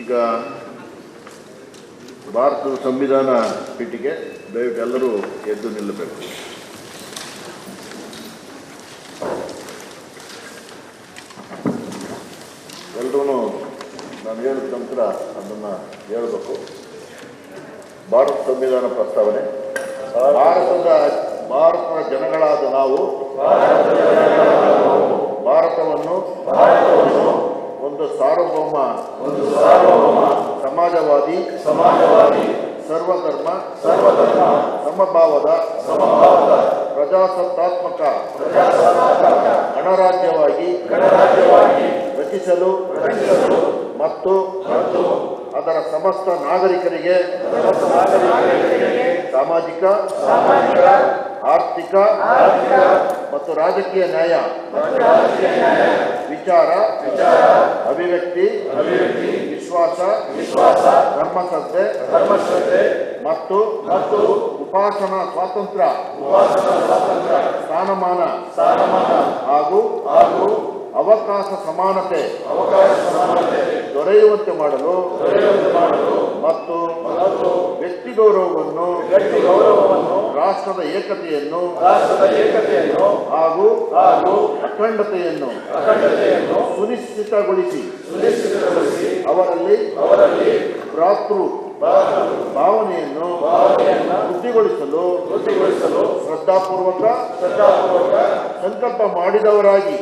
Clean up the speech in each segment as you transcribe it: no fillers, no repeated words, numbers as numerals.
ಈಗ ಭಾರತದ ಸಂವಿಧಾನ ಪೀಠಿಗೆ ದಯವಿಟ್ಟು ಎಲ್ಲರೂ ಎದ್ದು ನಿಲ್ಲಬೇಕು. ಎಲ್ಲರೂ ನಾನು ಹೇಳಿದ ನಂತರ ಅದನ್ನು ಹೇಳಬೇಕು. ಭಾರತ ಸಂವಿಧಾನ ಪ್ರಸ್ತಾವನೆ. ಭಾರತದ ಜನಗಳಾದ ನಾವು ಭಾರತವನ್ನು ಒಂದು ಸಾರ್ವಭೌಮ ಸಮಾಜವಾದಿ ಸರ್ವಧರ್ಮ ಸಮಭಾವದ ಪ್ರಜಾಸತ್ತಾತ್ಮಕ ಗಣರಾಜ್ಯವಾಗಿ ರಚಿಸಲು ಮತ್ತು ಅದರ ಸಮಸ್ತ ನಾಗರಿಕರಿಗೆ ಸಾಮಾಜಿಕ ಆರ್ಥಿಕ ಮತ್ತು ರಾಜಕೀಯ ನ್ಯಾಯ, ವಿಚಾರ, ಅಭಿವ್ಯಕ್ತಿ, ವಿಶ್ವಾಸ, ಧರ್ಮಶ್ರದ್ಧೆ ಮತ್ತು ಉಪಾಸನಾ ಸ್ವಾತಂತ್ರ್ಯ ಸ್ಥಾನಮಾನ ಹಾಗೂ ಅವಕಾಶ ಸಮಾನತೆ ದೊರೆಯುವಂತೆ ಮಾಡಲು ಮತ್ತು ವ್ಯಕ್ತಿ ಗೌರವವನ್ನು ರಾಷ್ಟ್ರದ ಏಕತೆಯನ್ನು ಹಾಗೂ ಅಖಂಡತೆಯನ್ನು ಸುನಿಶ್ಚಿತಗೊಳಿಸಿ ಅವರಲ್ಲಿ ಭ್ರಾತೃ ಭಾವನೆಯನ್ನು ವೃದ್ಧಿಗೊಳಿಸಲು ಶ್ರದ್ಧಾಪೂರ್ವಕ ಸಂಕಲ್ಪ ಮಾಡಿದವರಾಗಿ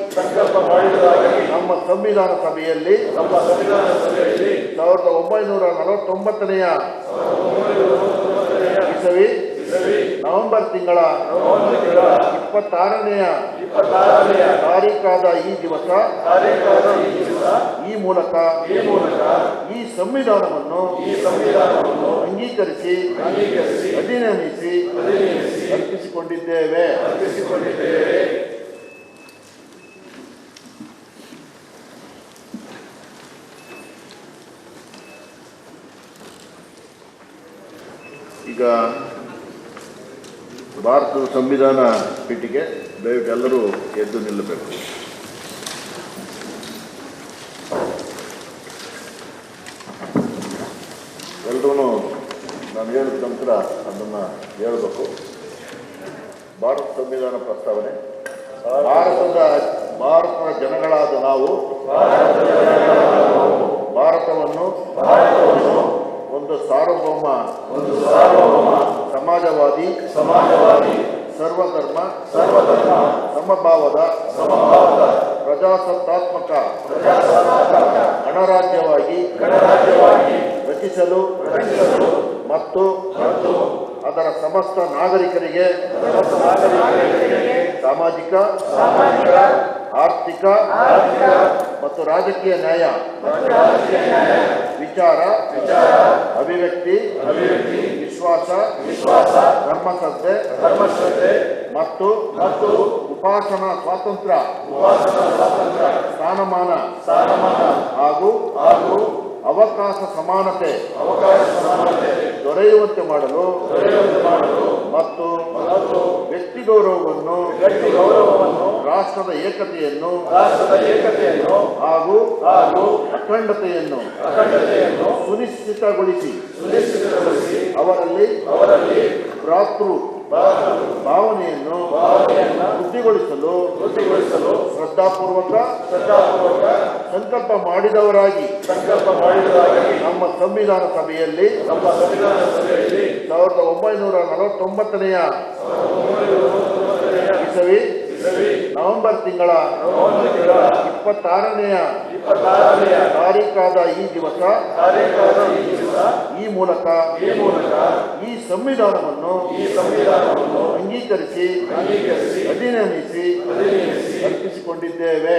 ನಮ್ಮ ಸಂವಿಧಾನ ಸಭೆಯಲ್ಲಿ 1949ನೇ ಇಸವಿ ನವೆಂಬರ್ ತಿಂಗಳ 26ನೇ ತಾರೀಖಾದ ಈ ದಿವಸ ಈ ಮೂಲಕ ಈ ಸಂವಿಧಾನವನ್ನು ಅಂಗೀಕರಿಸಿ ಅಧಿನಿಯಮಿಸಿ ಅರ್ಪಿಸಿಕೊಂಡಿದ್ದೇವೆ. ಈಗ ಭಾರತದ ಸಂವಿಧಾನ ಪೀಠಿಗೆ ದಯವಿಟ್ಟು ಎಲ್ಲರೂ ಎದ್ದು ನಿಲ್ಲಬೇಕು. ಎಲ್ಲರೂ ನಾನು ಹೇಳಿದ ನಂತರ ಅದನ್ನು ಹೇಳಬೇಕು. ಭಾರತ ಸಂವಿಧಾನ ಪ್ರಸ್ತಾವನೆ. ಭಾರತದ ಜನಗಳಾದ ನಾವು ಭಾರತವನ್ನು ಒಂದು ಸಾರ್ವಭೌಮ ಸಮಾಜವಾದಿ ಸರ್ವಧರ್ಮ ಸಮಭಾವದ ಪ್ರಜಾಸತ್ತಾತ್ಮಕ ಗಣರಾಜ್ಯವಾಗಿ ರಚಿಸಲು ಮತ್ತು ಅದರ ಸಮಸ್ತ ನಾಗರಿಕರಿಗೆ ಸಾಮಾಜಿಕ ಆರ್ಥಿಕ ಮತ್ತು ರಾಜಕೀಯ ನ್ಯಾಯ, ವಿಚಾರ, ಅಭಿವ್ಯಕ್ತಿ, ವಿಶ್ವಾಸ, ಧರ್ಮಶ್ರದ್ಧೆ ಮತ್ತು ಉಪಾಸನಾ ಸ್ವಾತಂತ್ರ್ಯ ಸ್ಥಾನಮಾನ ಹಾಗೂ ಅವಕಾಶ ಸಮಾನತೆ ದೊರೆಯುವಂತೆ ಮಾಡಲು ಮತ್ತು ವ್ಯಕ್ತಿ ಗೌರವವನ್ನು ರಾಷ್ಟ್ರದ ಏಕತೆಯನ್ನು ಹಾಗೂ ಅಖಂಡತೆಯನ್ನು ಸುನಿಶ್ಚಿತಗೊಳಿಸಿ ಅವರಲ್ಲಿ ಭ್ರಾತೃ ಭಾವನೆಯನ್ನು ವೃದ್ಧಿಗೊಳಿಸಲು ಶ್ರದ್ಧಾಪೂರ್ವಕ ಸಂಕಲ್ಪ ಮಾಡಿದವರಾಗಿ ನಮ್ಮ ಸಂವಿಧಾನ ಸಭೆಯಲ್ಲಿ 1949ನೇ ಇಸವಿ ನವೆಂಬರ್ ತಿಂಗಳ 26ನೇ ತಾರೀಖಾದ ಈ ದಿವಸ ಈ ಮೂಲಕ ಈ ಸಂವಿಧಾನವನ್ನು ಅಂಗೀಕರಿಸಿ ಅಧಿನಿಯಮಿಸಿ ಅರ್ಪಿಸಿಕೊಂಡಿದ್ದೇವೆ.